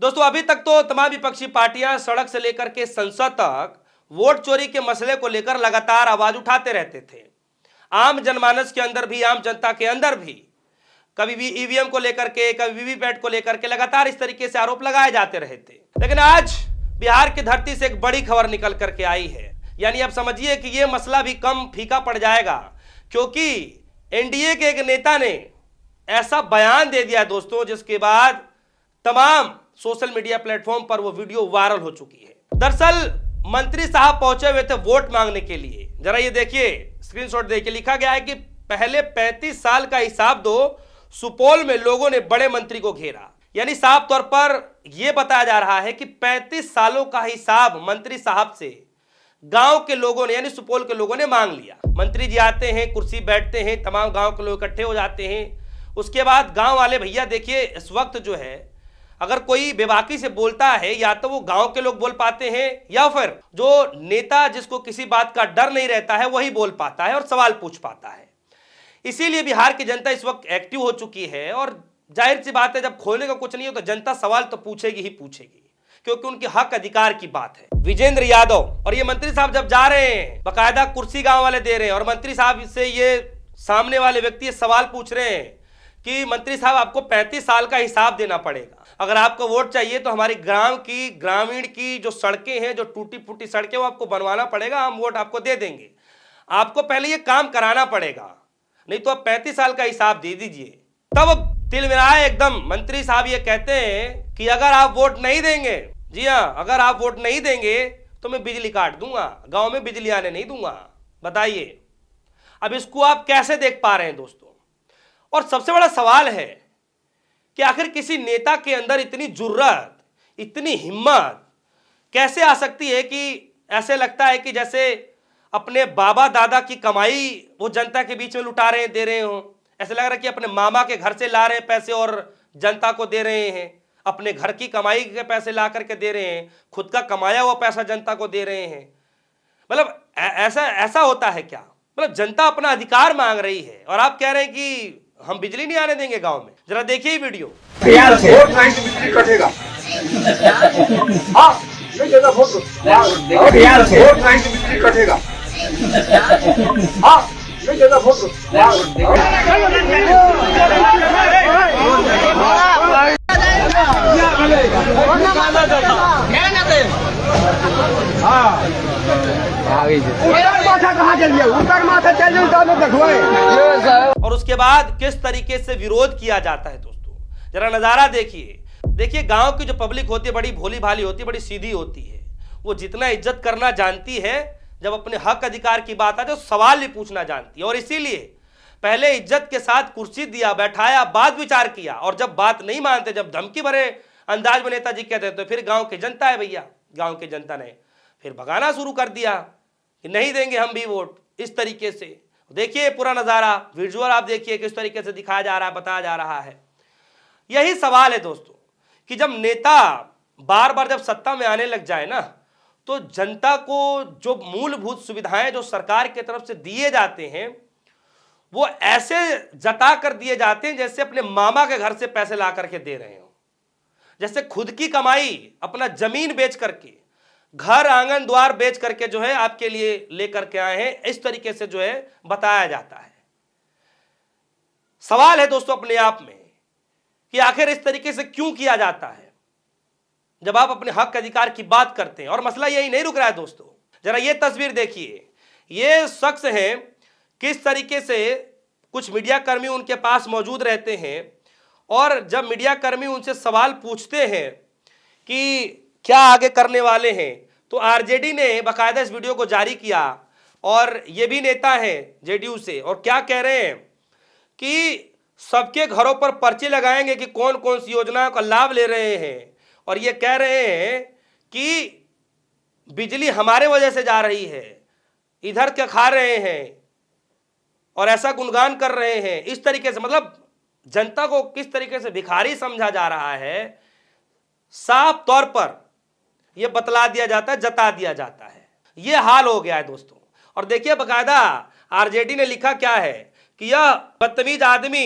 दोस्तों अभी तक तो तमाम विपक्षी पार्टियां सड़क से लेकर के संसद तक वोट चोरी के मसले को लेकर लगातार आवाज उठाते रहते थे। आम जनमानस के अंदर भी, आम जनता के अंदर भी कभी भी ईवीएम को लेकर के, कभी वीवीपैट को लेकर के लगातार इस तरीके से आरोप लगाए जाते रहे थे। लेकिन आज बिहार की धरती से एक बड़ी खबर निकल करके आई है, यानी आप समझिए कि यह मसला भी कम फीका पड़ जाएगा, क्योंकि एनडीए के एक नेता ने ऐसा बयान दे दिया दोस्तों, जिसके बाद तमाम सोशल मीडिया प्लेटफॉर्म पर वो वीडियो वायरल हो चुकी है। दरअसल मंत्री साहब पहुंचे हुए थे वोट मांगने के लिए। जरा ये देखिए, स्क्रीनशॉट देखिए, लिखा गया है कि पहले 35 साल का हिसाब दो। सुपौल में लोगों ने बड़े मंत्री को घेरा, यानी साफ तौर पर यह बताया जा रहा है कि 35 सालों का हिसाब मंत्री साहब से गांव के लोगों ने, यानी सुपौल के लोगों ने मांग लिया। मंत्री जी आते हैं, कुर्सी बैठते हैं, तमाम गांव के लोग इकट्ठे हो जाते हैं। उसके बाद गांव वाले, भैया देखिए इस वक्त जो है अगर कोई बेबाकी से बोलता है, या तो वो गांव के लोग बोल पाते हैं, या फिर जो नेता जिसको किसी बात का डर नहीं रहता है वही बोल पाता है और सवाल पूछ पाता है। इसीलिए बिहार की जनता इस वक्त एक्टिव हो चुकी है, और जाहिर सी बात है जब खोलने का कुछ नहीं हो तो जनता सवाल तो पूछेगी ही पूछेगी, क्योंकि उनके हक अधिकार की बात है। विजेंद्र यादव और ये मंत्री साहब जब जा रहे हैं, बाकायदा कुर्सी गांव वाले दे रहे हैं, और मंत्री साहब से ये सामने वाले व्यक्ति ये सवाल पूछ रहे हैं कि मंत्री साहब आपको 35 साल का हिसाब देना पड़ेगा। अगर आपको वोट चाहिए तो हमारी ग्रामीण की जो सड़कें हैं, जो टूटी फूटी सड़कें, वो आपको बनवाना पड़ेगा, हम वोट आपको दे देंगे। आपको पहले ये काम कराना पड़ेगा, नहीं तो आप 35 साल का हिसाब दे दीजिए। तब तिलमिलाए एकदम मंत्री साहब ये कहते हैं कि अगर आप वोट नहीं देंगे, जी हाँ, अगर आप वोट नहीं देंगे तो मैं बिजली काट दूंगा, गांव में बिजली आने नहीं दूंगा। बताइए अब इसको आप कैसे देख पा रहे हैं दोस्तों? और सबसे बड़ा सवाल है कि आखिर किसी नेता के अंदर इतनी जुर्रत, इतनी हिम्मत कैसे आ सकती है कि ऐसे लगता है कि जैसे अपने बाबा दादा की कमाई वो जनता के बीच में लुटा रहे हैं, दे रहे हो। ऐसे लग रहा है कि अपने मामा के घर से ला रहे हैं पैसे और जनता को दे रहे हैं, अपने घर की कमाई के पैसे ला करके दे रहे हैं, खुद का कमाया हुआ पैसा जनता को दे रहे हैं। मतलब ऐसा होता है क्या? मतलब जनता अपना अधिकार मांग रही है और आप कह रहे हैं कि हम बिजली नहीं आने देंगे गांव में। जरा देखिए ही वीडियो। वोट नहीं तो बिजली कटेगा। हाँ, नहीं देना वोट तो वोट नहीं तो बिजली कटेगा। हाँ, नहीं देना वोट तो और उसके बाद किस तरीके से विरोध किया जाता है दोस्तों, जरा नजारा देखिए। देखिए गांव की जो पब्लिक होती है बड़ी भोली भाली होती है, बड़ी सीधी होती है। वो जितना इज्जत करना जानती है, जब अपने हक अधिकार की बात आती है तो सवाल भी पूछना जानती है। और इसीलिए पहले इज्जत के साथ कुर्सी दिया, बैठाया, बाद विचार किया, और जब बात नहीं मानते, जब धमकी भरे अंदाज में नेताजी कहते हैं, तो फिर गांव की जनता है भैया, गांव की जनता ने फिर भगाना शुरू कर दिया कि नहीं देंगे हम भी वोट। इस तरीके से देखिए पूरा नजारा, विजुअल आप देखिए किस तरीके से दिखाया जा रहा है, बताया जा रहा है। यही सवाल है दोस्तों कि जब नेता बार बार जब सत्ता में आने लग जाए ना, तो जनता को जो मूलभूत सुविधाएं जो सरकार की तरफ से दिए जाते हैं, वो ऐसे जता कर दिए जाते हैं जैसे अपने मामा के घर से पैसे ला करके दे रहे हो, जैसे खुद की कमाई, अपना जमीन बेच करके, घर आंगन द्वार बेच करके जो है आपके लिए लेकर के आए हैं। इस तरीके से जो है बताया जाता है। सवाल है दोस्तों अपने आप में कि आखिर इस तरीके से क्यों किया जाता है जब आप अपने हक अधिकार की बात करते हैं। और मसला यही नहीं रुक रहा है दोस्तों, जरा ये तस्वीर देखिए। ये शख्स हैं, किस तरीके से कुछ मीडिया कर्मी उनके पास मौजूद रहते हैं, और जब मीडिया कर्मी उनसे सवाल पूछते हैं कि क्या आगे करने वाले हैं, तो आरजेडी ने बाकायदा इस वीडियो को जारी किया, और ये भी नेता हैं जेडीयू से, और क्या कह रहे हैं कि सबके घरों पर पर्चे लगाएंगे कि कौन कौन सी योजनाओं का लाभ ले रहे हैं, और ये कह रहे हैं कि बिजली हमारे वजह से जा रही है, इधर क्या खा रहे हैं, और ऐसा गुणगान कर रहे हैं। इस तरीके से मतलब जनता को किस तरीके से भिखारी समझा जा रहा है, साफ तौर पर यह बतला दिया जाता है, जता दिया जाता है। यह हाल हो गया है दोस्तों। और देखिए बाकायदा आरजेडी ने लिखा क्या है कि यह बदतमीज आदमी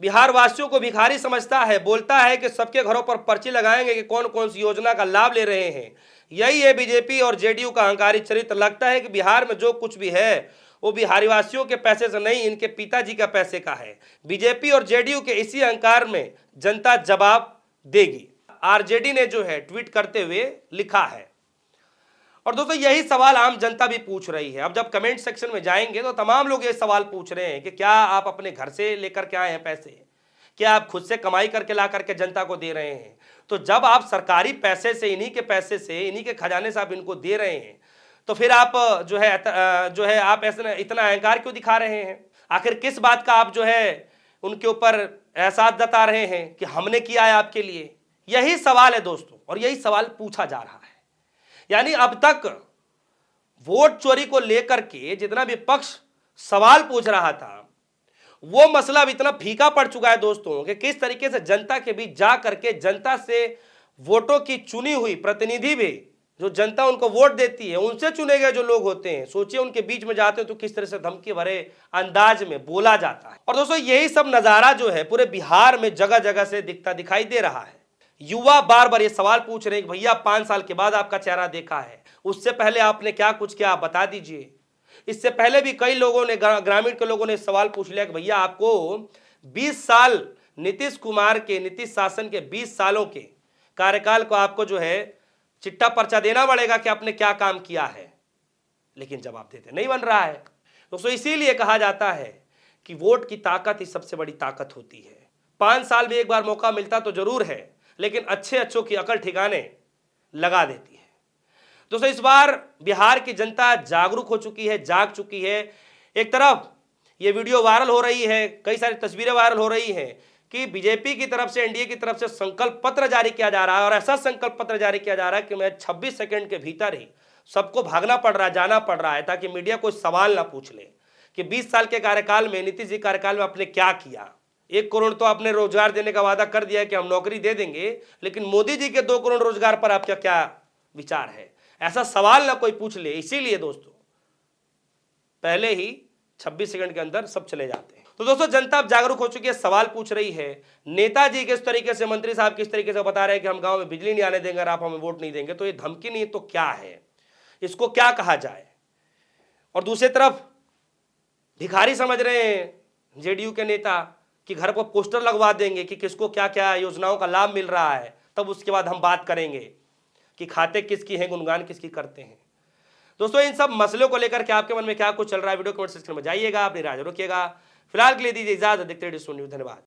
बिहार वासियों को भिखारी समझता है, बोलता है कि सबके घरों पर पर्ची लगाएंगे कि कौन कौन सी योजना का लाभ ले रहे हैं। यही है बीजेपी और जेडीयू का अहंकारी चरित्र। लगता है कि बिहार में जो कुछ भी है वो बिहारी वासियों के पैसे से नहीं, इनके पिताजी का पैसे का है। बीजेपी और जेडीयू के इसी अहंकार में जनता जवाब देगी। आरजेडी ने जो है ट्वीट करते हुए लिखा है। और दोस्तों यही सवाल आम जनता भी पूछ रही है। अब जब कमेंट सेक्शन में जाएंगे तो तमाम लोग ये सवाल पूछ रहे हैं कि क्या आप अपने घर से लेकर के आए हैं पैसे, क्या आप खुद से कमाई करके ला करके जनता को दे रहे हैं? तो जब आप सरकारी पैसे से, इन्हीं के पैसे से, इन्हीं के खजाने से आप इनको दे रहे हैं, तो फिर आप जो है आप ऐसे इतना अहंकार क्यों दिखा रहे हैं? आखिर किस बात का आप जो है उनके ऊपर एहसास जता रहे हैं कि हमने किया है आपके लिए? यही सवाल है दोस्तों, और यही सवाल पूछा जा रहा है। यानी अब तक वोट चोरी को लेकर के जितना विपक्ष सवाल पूछ रहा था, वो मसला अब इतना फीका पड़ चुका है दोस्तों कि किस तरीके से जनता के बीच जा करके जनता से वोटों की चुनी हुई प्रतिनिधि भी, जो जनता उनको वोट देती है, उनसे चुने गए जो लोग होते हैं, सोचिए उनके बीच में जाते हैं तो किस तरह से धमकी भरे अंदाज में बोला जाता है। और दोस्तों यही सब नजारा जो है पूरे बिहार में जगह जगह से दिखाई दे रहा है। युवा बार बार ये सवाल पूछ रहे हैं कि भैया 5 साल के बाद आपका चेहरा देखा है, उससे पहले आपने क्या कुछ किया, आप बता दीजिए। इससे पहले भी कई लोगों ने, ग्रामीण के लोगों ने सवाल पूछ लिया कि भैया आपको 20 साल नीतीश कुमार के, नीतीश शासन के 20 सालों के कार्यकाल को आपको जो है चिट्टा पर्चा देना पड़ेगा कि आपने क्या काम किया है, लेकिन जवाब देते नहीं बन रहा है। दोस्तों इसीलिए कहा जाता है कि वोट की ताकत ही सबसे बड़ी ताकत होती है। 5 साल में एक बार मौका मिलता तो जरूर है, लेकिन अच्छों की अकल ठिकाने लगा देती है। दोस्तों इस बार बिहार की जनता जागरूक हो चुकी है, जाग चुकी है। एक तरफ ये वीडियो वायरल हो रही है, कई सारी तस्वीरें वायरल हो रही हैं कि बीजेपी की तरफ से, एनडीए की तरफ से संकल्प पत्र जारी किया जा रहा है, और ऐसा संकल्प पत्र जारी किया जा रहा है कि मैं 26 सेकंड के भीतर ही सबको भागना पड़ रहा है, जाना पड़ रहा है, ताकि मीडिया कोई सवाल ना पूछ ले कि 20 साल के कार्यकाल में, नीतीश जी कार्यकाल में आपने क्या किया। 1 करोड़ तो आपने रोजगार देने का वादा कर दिया है कि हम नौकरी दे देंगे, लेकिन मोदी जी के 2 करोड़ रोजगार पर आपका क्या विचार है? ऐसा सवाल ना कोई पूछ ले। इसीलिए दोस्तों पहले ही 26 सेकंड के अंदर सब चले जाते हैं। तो दोस्तों जनता अब जागरूक हो चुकी है, सवाल पूछ रही है। नेताजी किस तरीके से, मंत्री साहब किस तरीके से बता रहे हैं कि हम गांव में बिजली नहीं आने देंगे और आप हमें वोट नहीं देंगे, तो ये धमकी नहीं तो क्या है, इसको क्या कहा जाए? और दूसरी तरफ भिखारी समझ रहे हैं जेडीयू के नेता कि घर पर पोस्टर लगवा देंगे कि किसको क्या क्या योजनाओं का लाभ मिल रहा है, तब उसके बाद हम बात करेंगे कि खाते किसकी हैं, गुणगान किसकी करते हैं। दोस्तों इन सब मसलों को लेकर के आपके मन में क्या कुछ चल रहा है, वीडियो कमेंट सेक्शन में जाइएगा, अपनी राय रखिएगा। फिलहाल के लिए दीजिए इजाजत, देखते रहिए न्यूज़। धन्यवाद।